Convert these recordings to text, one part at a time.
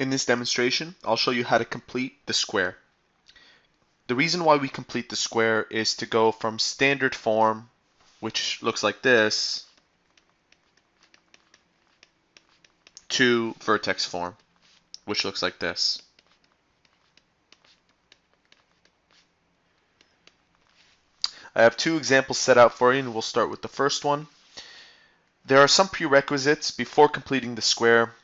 In this demonstration, I'll show you how to complete the square. The reason why we complete the square is to go from standard form, which looks like this, to vertex form, which looks like this. I have two examples set out for you, and we'll start with the first one. There are some prerequisites before completing the square.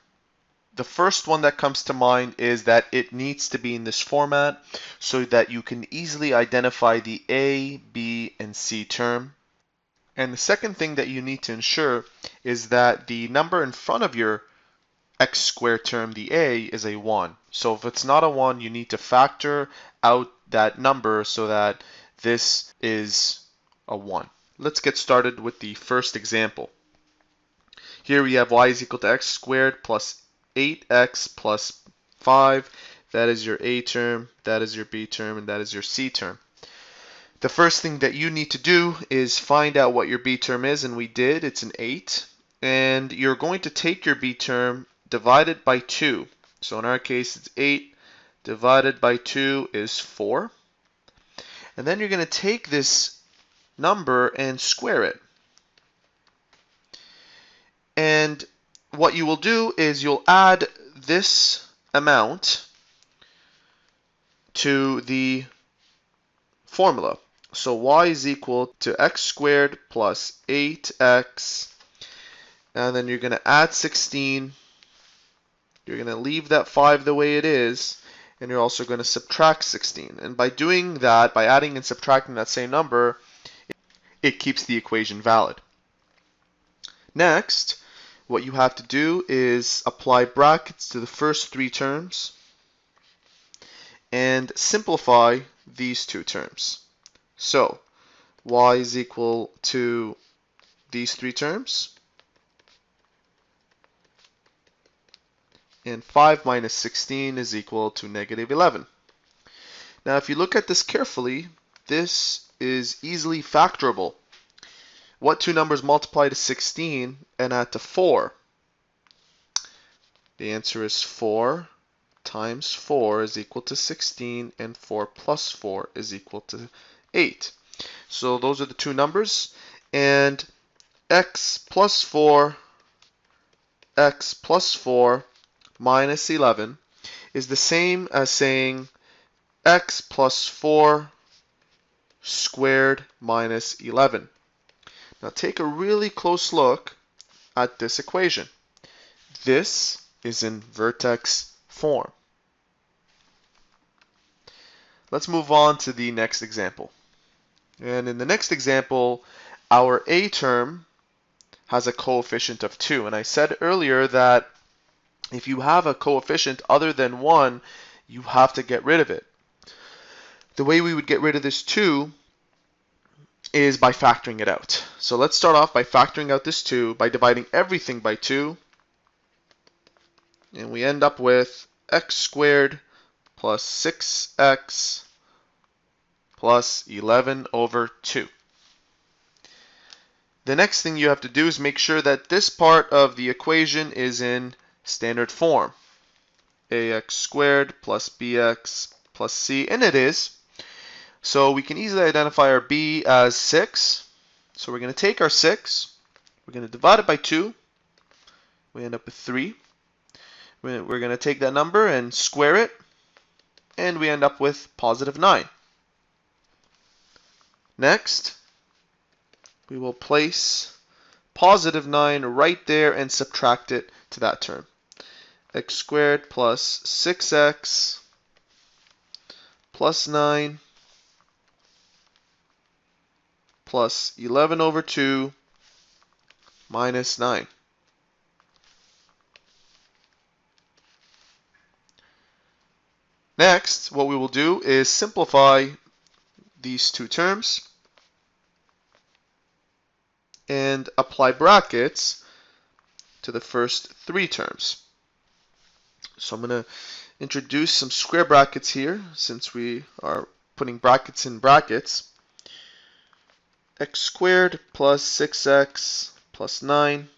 The first one that comes to mind is that it needs to be in this format so that you can easily identify the A, B, and C term. And the second thing that you need to ensure is that the number in front of your x squared term, the A, is a 1. So if it's not a 1, you need to factor out that number so that this is a 1. Let's get started with the first example. Here we have y is equal to x squared plus 8x plus 5. That is your A term, that is your B term, and that is your C term. The first thing that you need to do is find out what your B term is, and we did. It's an 8. And you're going to take your B term, divide it by 2. So in our case, it's 8 divided by 2 is 4. And then you're going to take this number and square it. And what you will do is you'll add this amount to the formula. So y is equal to x squared plus 8x, and then you're going to add 16. You're going to leave that 5 the way it is, and you're also going to subtract 16. And by doing that, by adding and subtracting that same number, it keeps the equation valid. Next, what you have to do is apply brackets to the first three terms and simplify these two terms. So y is equal to these three terms, and 5 minus 16 is equal to negative 11. Now if you look at this carefully, this is easily factorable. What two numbers multiply to 16 and add to 4? The answer is 4 times 4 is equal to 16, and 4 plus 4 is equal to 8. So those are the two numbers, and x plus 4 minus 11 is the same as saying x plus 4 squared minus 11. Now take a really close look at this equation. This is in vertex form. Let's move on to the next example. And in the next example, our A term has a coefficient of 2. And I said earlier that if you have a coefficient other than 1, you have to get rid of it. The way we would get rid of this 2 is by factoring it out. So let's start off by factoring out this 2 by dividing everything by 2. And we end up with x squared plus 6x plus 11 over 2. The next thing you have to do is make sure that this part of the equation is in standard form. Ax squared plus bx plus c, and it is. So we can easily identify our b as 6. So we're going to take our 6, we're going to divide it by 2, we end up with 3. We're going to take that number and square it, and we end up with positive 9. Next, we will place positive 9 right there and subtract it to that term. X squared plus 6x plus 9 plus 11 over 2 minus 9. Next, what we will do is simplify these two terms and apply brackets to the first three terms. So I'm going to introduce some square brackets here since we are putting brackets in brackets. X squared plus 6x plus 9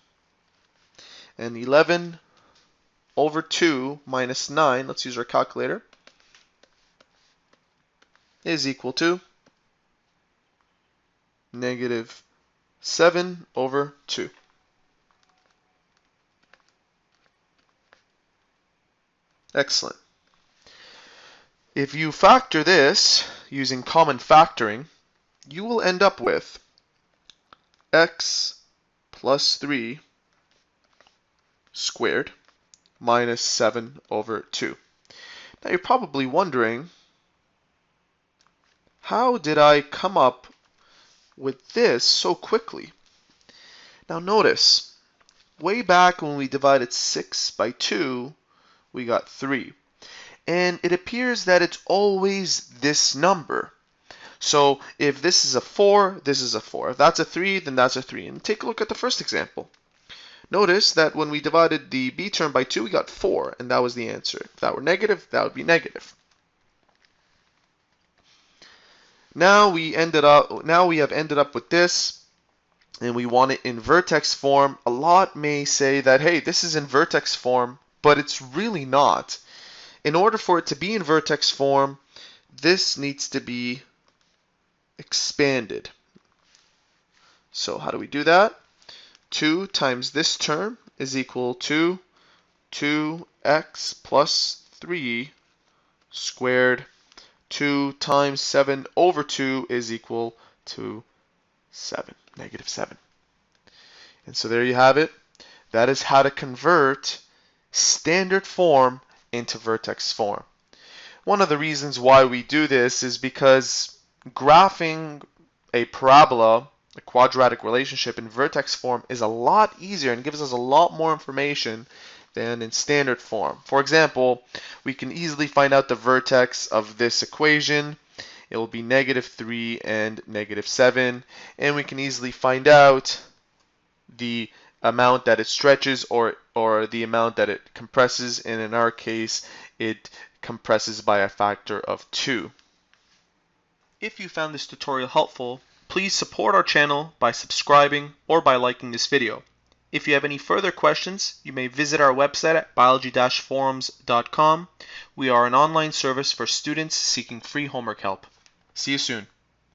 and 11 over 2 minus 9, let's use our calculator, is equal to negative 7 over 2. Excellent. If you factor this using common factoring, you will end up with x plus 3 squared minus 7 over 2. Now you're probably wondering, how did I come up with this so quickly? Now notice, way back when we divided 6 by 2, we got 3. And it appears that it's always this number. So if this is a 4, this is a 4. If that's a 3, then that's a 3. And take a look at the first example. Notice that when we divided the b term by 2, we got 4, and that was the answer. If that were negative, that would be negative. Now we have ended up with this, and we want it in vertex form. A lot may say that, hey, this is in vertex form, but it's really not. In order for it to be in vertex form, this needs to be expanded. So how do we do that? 2 times this term is equal to 2x plus 3 squared. 2 times 7 over 2 is equal to 7, negative 7. And so there you have it. That is how to convert standard form into vertex form. One of the reasons why we do this is because graphing a parabola, a quadratic relationship in vertex form, is a lot easier and gives us a lot more information than in standard form. For example, we can easily find out the vertex of this equation. It will be negative 3 and negative 7, and we can easily find out the amount that it stretches or the amount that it compresses, and in our case it compresses by a factor of 2. If you found this tutorial helpful, please support our channel by subscribing or by liking this video. If you have any further questions, you may visit our website at biology-forums.com. We are an online service for students seeking free homework help. See you soon.